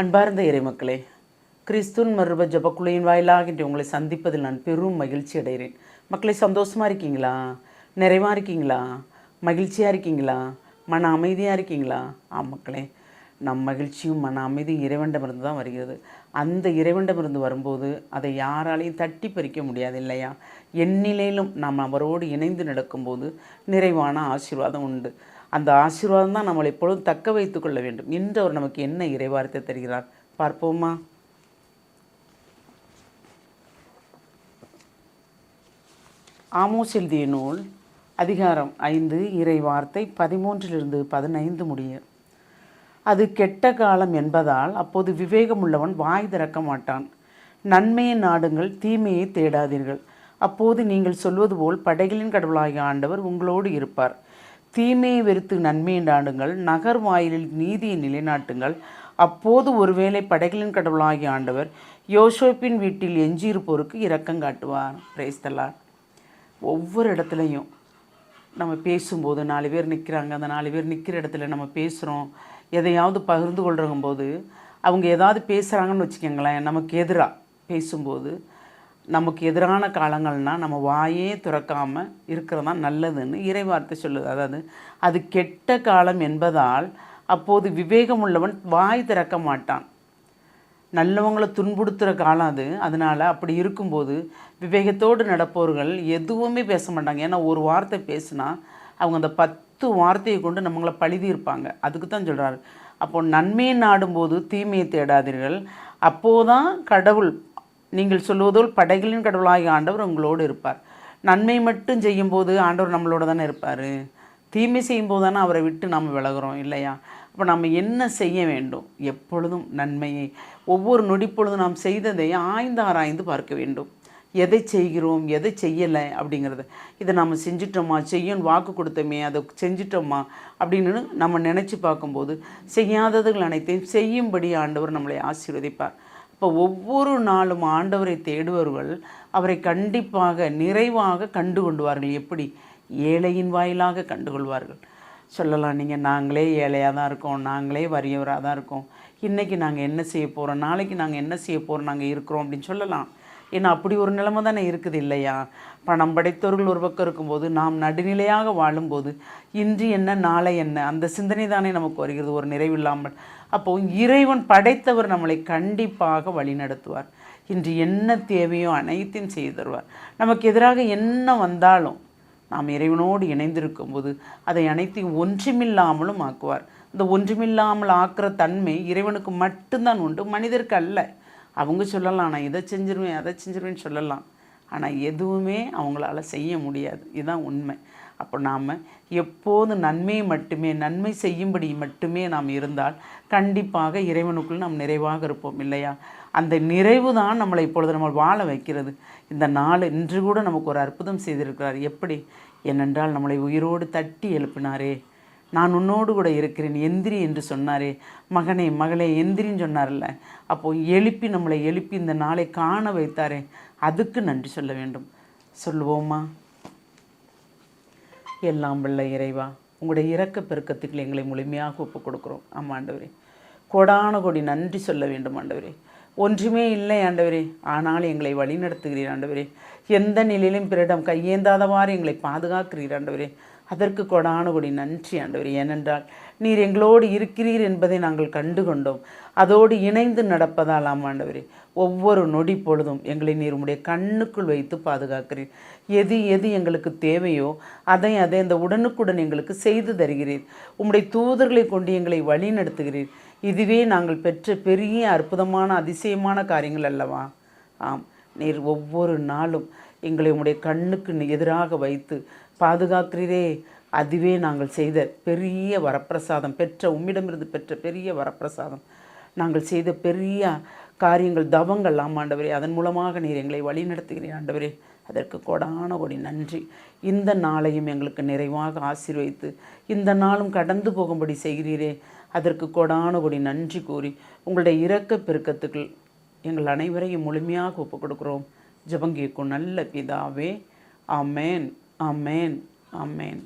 அன்பார்ந்த இறைமக்களே, கிறிஸ்துவின் மறுப ஜபக்குழுவின் வாயிலாக இன்று உங்களை சந்திப்பதில் நான் பெரும் மகிழ்ச்சி அடைகிறேன். மக்களை சந்தோஷமாக இருக்கீங்களா? நிறைவாக இருக்கீங்களா? மகிழ்ச்சியாக இருக்கீங்களா? மன அமைதியாக இருக்கீங்களா? மக்களே, நம் மகிழ்ச்சியும் மன அமைதியும் இறைவனிடமிருந்து தான் வருகிறது. அந்த இறைவனிடமிருந்து வரும்போது அதை யாராலையும் தட்டி பறிக்க முடியாது இல்லையா? எந்நிலையிலும் நாம் அவரோடு இணைந்து நடக்கும்போது நிறைவான ஆசீர்வாதம் உண்டு. அந்த ஆசீர்வாதம் தான் நம்மளை எப்பொழுதும் தக்க வைத்து கொள்ள வேண்டும். இன்று அவர் நமக்கு என்ன இறைவார்த்தை தருகிறார் பார்ப்போமா? ஆமோஸ் எழுதிய நூல் அதிகாரம் 5 இறைவார்த்தை 13-15 முடிய. அது கெட்ட காலம் என்பதால் அப்போது விவேகமுள்ளவன் வாய் திறக்க மாட்டான். நன்மையை நாடுங்கள், தீமையை தேடாதீர்கள். அப்போது நீங்கள் சொல்வது போல் படைகளின் கடவுளாகிய ஆண்டவர் உங்களோடு இருப்பார். தீமையை வெறுத்து நன்மையை நாடுங்கள், நகர் வாயிலில் நீதியை நிலைநாட்டுங்கள். அப்போது ஒருவேளை படைகளின் கடவுளாகிய ஆண்டவர் யோசேப்பின் வீட்டில் எஞ்சியிருப்போருக்கு இரக்கம் காட்டுவார். Praise the Lord. ஒவ்வொரு இடத்துலையும் நம்ம பேசும்போது 4 பேர் நிற்கிறாங்க, அந்த 4 பேர் நிற்கிற இடத்துல நம்ம பேசுகிறோம், எதையாவது பகிர்ந்து கொள்ளும் போது அவங்க ஏதாவது பேசுகிறாங்கன்னு வச்சுக்கோங்களேன், நமக்கு எதிராக பேசும்போது, நமக்கு எதிரான காலங்கள்னால் நம்ம வாயே துறக்காமல் இருக்கிறது தான் நல்லதுன்னு இறைவார்த்தை சொல்லுது. அதாவது அது கெட்ட காலம் என்பதால் அப்போது விவேகமுள்ளவன் வாய் திறக்க மாட்டான். நல்லவங்களை துன்புறுத்துகிற காலம் அது. அதனால் அப்படி இருக்கும்போது விவேகத்தோடு நடப்பவர்கள் எதுவுமே பேச மாட்டாங்க. ஏன்னா ஒரு வார்த்தை பேசுனா அவங்க அந்த 10 வார்த்தையை கொண்டு நம்மளை பழிதி இருப்பாங்க. அதுக்கு தான் சொல்கிறாரு, அப்போது நன்மையை நாடும்போது தீமையை தேடாதீர்கள். அப்போதான் கடவுள் நீங்கள் சொல்வதோல் படைகளின் கடவுளாகிய ஆண்டவர் உங்களோடு இருப்பார். நன்மை மட்டும் செய்யும்போது ஆண்டவர் நம்மளோட தானே இருப்பார். தீமை செய்யும்போது தானே அவரை விட்டு நாம் விலகிறோம் இல்லையா? அப்போ நம்ம என்ன செய்ய வேண்டும்? எப்பொழுதும் நன்மையை, ஒவ்வொரு நொடிப்பொழுதும் நாம் செய்ததை ஆராய்ந்து பார்க்க வேண்டும். எதை செய்கிறோம், எதை செய்யலை அப்படிங்கிறது. இதை நம்ம செஞ்சிட்டோமா, செய்யணும் வாக்கு கொடுத்தோமே, அதை செஞ்சிட்டோமா அப்படின்னு நம்ம நினச்சி பார்க்கும்போது செய்யாததுகள் அனைத்தையும் செய்யும்படி ஆண்டவர் நம்மளை ஆசீர்வதிப்பார். இப்போ ஒவ்வொரு நாளும் ஆண்டவரை தேடுவர்கள் அவரை கண்டிப்பாக நிறைவாக கண்டு கொண்டுவார்கள். எப்படி? ஏழையின் வாயிலாக கண்டுகொள்வார்கள். சொல்லலாம், நீங்கள் நாங்களே ஏழையாக தான் இருக்கோம், நாங்களே வறியவராக தான் இருக்கோம், இன்றைக்கி நாங்கள் என்ன செய்ய போகிறோம், நாளைக்கு நாங்கள் என்ன செய்ய போகிறோம், நாங்கள் இருக்கிறோம் அப்படின்னு சொல்லலாம். ஏன்னா அப்படி ஒரு நிலைமை தானே இருக்குது இல்லையா? பணம் படைத்தவர்கள் ஒரு பக்கம் இருக்கும்போது நாம் நடுநிலையாக வாழும்போது இன்று என்ன நாளை என்ன அந்த சிந்தனை தானே நமக்கு வருகிறது, ஒரு நிறைவில்லாமல். அப்போது இறைவன் படைத்தவர் நம்மளை கண்டிப்பாக வழி நடத்துவார். இன்று என்ன தேவையோ அனைத்தையும் செய்து தருவார். நமக்கு எதிராக என்ன வந்தாலும் நாம் இறைவனோடு இணைந்திருக்கும்போது அதை அனைத்தையும் ஒன்றுமில்லாமலும் ஆக்குவார். இந்த ஒன்றுமில்லாமல் ஆக்குற தன்மை இறைவனுக்கு மட்டும்தான் உண்டு, மனிதருக்கு அல்ல. அவங்க சொல்லலாம், நான் இதை செஞ்சிருவேன் அதை செஞ்சிருவேன்னு சொல்லலாம், ஆனால் எதுவுமே அவங்களால செய்ய முடியாது. இதுதான் உண்மை. அப்போ நாம் எப்போது நன்மையை மட்டுமே, நன்மை செய்யும்படி மட்டுமே நாம் இருந்தால் கண்டிப்பாக இறைவனுக்குள் நாம் நிறைவாக இருப்போம் இல்லையா? அந்த நிறைவு தான் நம்மளை இப்பொழுது நம்ம வாழ வைக்கிறது. இந்த நாள் இன்று கூட நமக்கு ஒரு அற்புதம் செய்திருக்கிறார். எப்படி? ஏனென்றால் நம்மளை உயிரோடு தட்டி எழுப்பினாரே, நான் உன்னோடு கூட இருக்கிறேன், எந்திரி என்று சொன்னாரே, மகனே மகளே எந்திரின்னு சொன்னார்ல. அப்போது நம்மளை எழுப்பி இந்த நாளை காண வைத்தாரே, அதுக்கு நன்றி சொல்ல வேண்டும். சொல்லுவோமா? எல்லாம் வல்ல இறைவா, உங்களுடைய இரக்க பெருக்கத்துக்கு எங்களை முழுமையாக ஒப்புக் கொடுக்குறோம். ஆமாம் ஆண்டவரே, கோடான கோடி நன்றி சொல்ல வேண்டும் ஆண்டவரே. ஒன்றுமே இல்லை ஆண்டவரே, ஆனால் எங்களை வழி நடத்துகிறீர் ஆண்டவரே. எந்த நிலையிலும் பிறரிடம் கையேந்தாதவாறு எங்களை பாதுகாக்கிறீர் ஆண்டவரே. அதற்கு கொடான கொடி நன்றி ஆண்டவரே. ஏனென்றால் நீர் எங்களோடு இருக்கிறீர் என்பதை நாங்கள் கண்டு கொண்டோம். அதோடு இணைந்து நடப்பதால் ஆண்டவரே, ஒவ்வொரு நொடி பொழுதும் எங்களை நீர் உம்முடைய கண்ணுக்குள் வைத்து பாதுகாக்கிறீர். எது எது எங்களுக்கு தேவையோ அதை அந்த உடனுக்குடன் எங்களுக்கு செய்து தருகிறீர். உம்முடைய தூதர்களை கொண்டு எங்களை வழி நடத்துகிறீர். இதுவே நாங்கள் பெற்ற பெரிய அற்புதமான அதிசயமான காரியங்கள் அல்லவா? ஆம், நீர் ஒவ்வொரு நாளும் எங்களை உம்முடைய கண்ணுக்கு எதிராக வைத்து பாதுகாக்கிறீரே. அதுவே நாங்கள் செய்த பெரிய வரப்பிரசாதம், உம்மிடமிருந்து பெற்ற பெரிய வரப்பிரசாதம். நாங்கள் செய்த பெரிய காரியங்கள், தவங்கள் ஆண்டவரே. அதன் மூலமாக நீர் எங்களை வழி நடத்துகிறீர் ஆண்டவரே. அதற்கு கோடான கோடி நன்றி. இந்த நாளையும் எங்களுக்கு நிறைவாக ஆசீர்வதித்து இந்த நாளும் கடந்து போகும்படி செய்கிறீரே, அதற்கு கோடான கோடி நன்றி கூறி உங்களுடைய இரக்க பெருக்கத்துக்கு எங்கள் அனைவரையும் முழுமையாக ஒப்புக் கொடுக்குறோம். ஜெபம் கேட்கும் நல்ல பிதாவே. ஆமேன், ஆமேன், ஆமேன்.